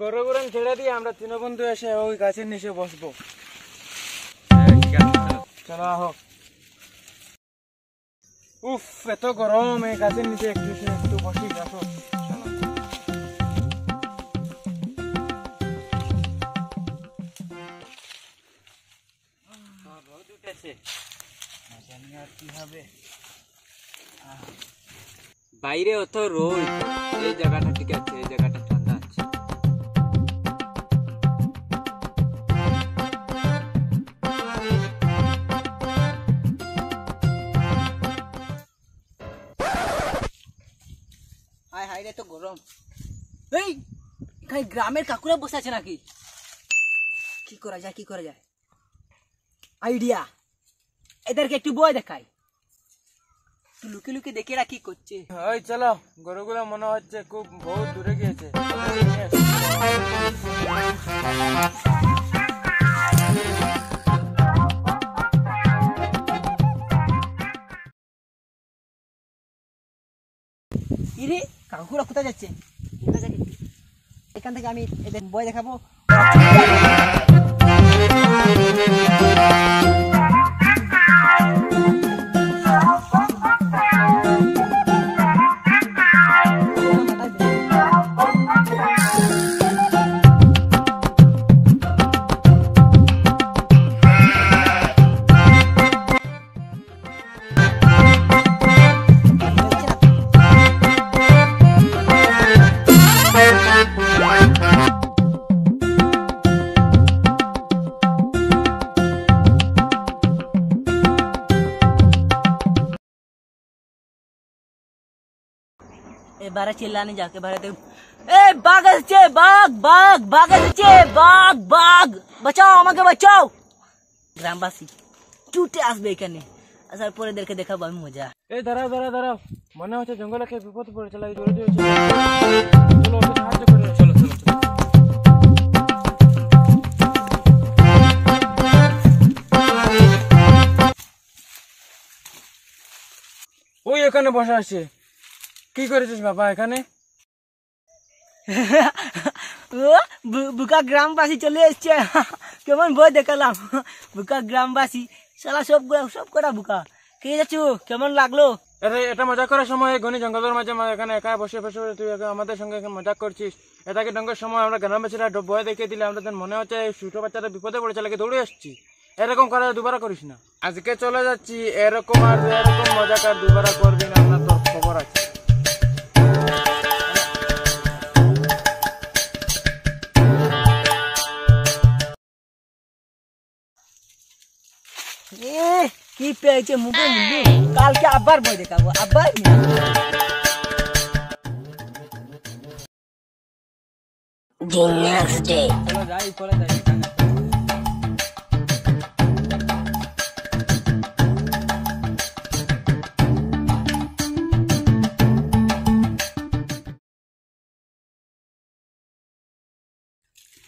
গরুগুরান ছেড়ে দিয়ে আমরা তিন বন্ধু এসে ওই গাছের নিচে বসবো। চলো আহো। উফ, এত গরম, এই গাছের নিচে একটু বসি। আসো রোদ উঠেছে, জানি আর কি হবে। বাইরে অত রোদ, এই জায়গাটা ঠিক আছে, এই জায়গাটা ঠান্ডা আছে। হায় হায় রে, তো গরম। এই এখানে গ্রামের কাকুরা বসে আছে নাকি? কি করা যায়, কি করা যায়? আইডিয়া, এদেরকে একটু বই দেখাই, একটু লুকি লুকি দেখে এরা কি করছে। ওই চলো, গরুগুলো মনে হচ্ছে খুব বহুত দূরে গিয়েছে। ইরে, কাকুরা কোথায় যাচ্ছে? এখান থেকে আমি এদের বই দেখাবো। এবারে চিল্লানি যাকে বারে দেব। এই বাঘ আসছে, বাঘ বাঘ বাঘ আসছে, বাঘ বাঘ, বাঁচাও আমাকে, বাঁচাও। গ্রামবাসী ছুটে আসবে এখানে, আসার পরে এদেরকে দেখাবো আমি মজা। এই দাঁড়াও দাঁড়াও দাঁড়াও, মনে হচ্ছে জঙ্গলে খেয়ে বিপদ পড়েছে, লাগে জোরে জোরে চলো, ওকে সাহায্য করে। চলো চলো চলো। ওই এখানে বসে আছে, কি করেছিস বাবা এখানে? বুকা গ্রামবাসী চলে এসছে, কেমন বই দেখালাম। বুকা গ্রামবাসী, সালা সব কটা বুকা। কে যাচ্ছ, কেমন লাগলো? এটা মজা করার সময় ঘনি জঙ্গলের মাঝে এখানে একা বসে বসে তুই আমাদের সঙ্গে মজা করছিস। এটাকে ডঙ্গের সময় আমরা গ্রামবাসীরা ভয় দেখিয়ে দিলে আমাদের মনে হচ্ছে ছোট বাচ্চারা বিপদে পড়েছে, লাগে দৌড়ে আসছি। এরকম করা দুবার করিস না। আজকে চলে যাচ্ছি, এরকম আর এরকম মজা কর দুবার করবি না, আপনার তোর খবর আছে। কি পেয়েছে মুখে মুন্ডু, কালকে আবার বই দেখাবো, আবার। চলো যাই, পরে যাই।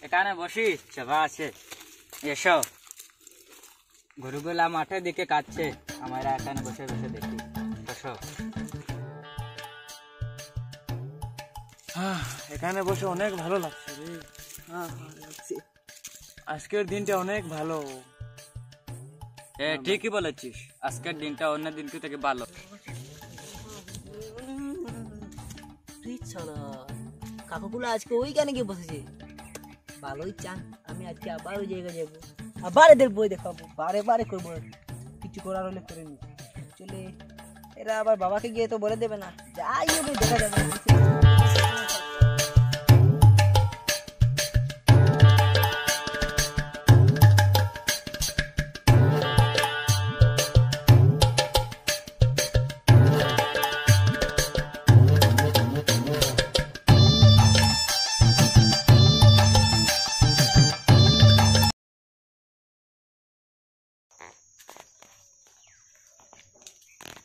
এখানে বসি, চাপা আছে, এসো। গরুগুলা মাঠের দিকে কাটছে, আমরা এখানে বসে বসে দেখি। বসো। এখানে বসে অনেক ভালো লাগছে রে। আজকের দিনটা অনেক ভালো। ঠিকই বলেছিস, আজকের দিনটা অন্য দিন থেকে ভালো। কাকুগুলো আজকে ওইখানে গিয়ে বসেছে, ভালোই চান। আমি আজকে আবার ওই জায়গায় যাবো, আবার এদের বই দেখাবো, বারে বারে করবো। কিছু করার হলে করে নি চলে। এরা আবার বাবাকে গিয়ে তো বলে দেবে না, যাই হোক দেখা যাবে।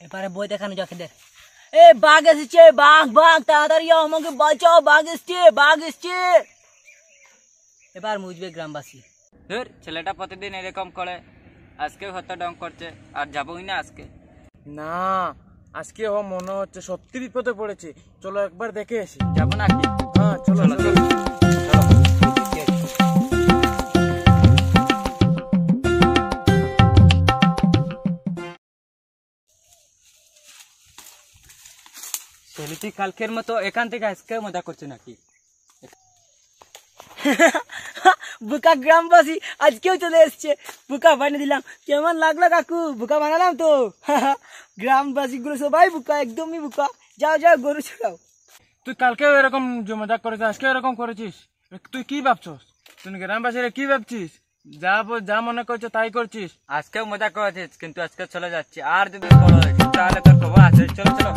এবারে বই দেখানো যাক এদের। এ বাঘ এসেছে, বাঘ বাঘ, তাড়াতাড়ি আমাকে বাঁচাও, বাঘ এসছে, বাঘ এসছে। এবার বুঝবে গ্রামবাসী। ছেলেটা প্রতিদিন এরকম করে, আজকে হয়তো ডং করছে, আর যাবোই না আজকে। না, আজকে ও মনে হচ্ছে সত্যি বিপদে পড়েছে। চলো একবার দেখে আসি। যাবো নাকি? হ্যাঁ চলো চলো চলো। তাহলে তুই কালকের মতো এখান থেকে আজকে মজা করছিস নাকি? বুকা গ্রামবাসী আজকেও চলে এসছে, বুকা বানিয়ে দিলাম। কেমন লাগলো কাকু? বুকা বানালাম তো। গ্রামবাসী গুলো সবাই বুকা, একদমই বুকা। যাও যাও গরু ছড়াও। তুই কালকেও এরকম মজাক করেছিস, আজকে এরকম করেছিস, তুই কি ভাবছস? তুই গ্রামবাসীরা কি ভাবছিস? যা মনে করছো তাই করছিস। আজকেও মজা করেছিস, কিন্তু আজকে চলে যাচ্ছি। আর যদি বড় হয়েছিস তাহলে তোর খবর আছে। চলো চলো।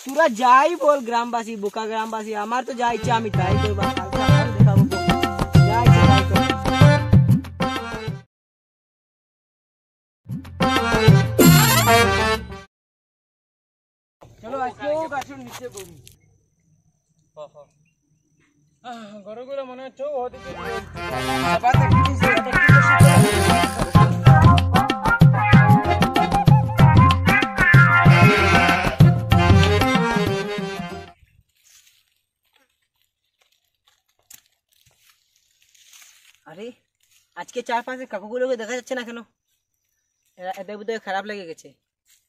তোরা যাই বল গ্রামবাসী, বোকা গ্রামবাসী, আমার তো যা ইচ্ছা আমি তাই করবো। কালকে আমারও দেখাবো বোকা। যা ইচ্ছা তাই করবো। চলো আজকেও গাছের নিচে বমি। গরুগুলো মনে হচ্ছে ওদিকে আরে আজকে চারপাশে কাকুগুলোকে দেখা যাচ্ছে না কেন? এদের বোধহয় খারাপ লেগে গেছে।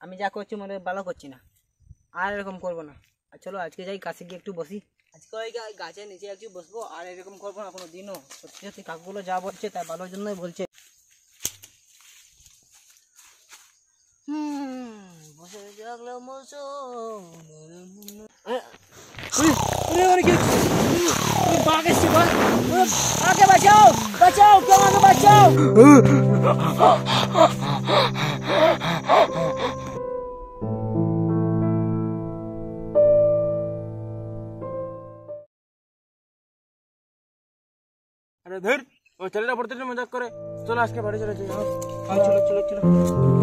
আমি যা করছি মনে হয় ভালো করছি না, আর এরকম করবো না। আর চলো আজকে যাই কাছে গিয়ে একটু বসি। আজকে ওই গাছের নিচে একটু বসবো, আর এরকম করবো না কোনো দিনও। সত্যি সত্যি কাকুগুলো যা বলছে তাই ভালোর জন্যই বলছে। বসে থাকলাম আগে বাঁচাও, বাঁচাও, কেউ আমাকে বাঁচাও। আরে ধর, ও ছেলেটা পড়তে মজাক করে। চলো আজকে বাড়ি চলে যাই। চলো চলো চলো।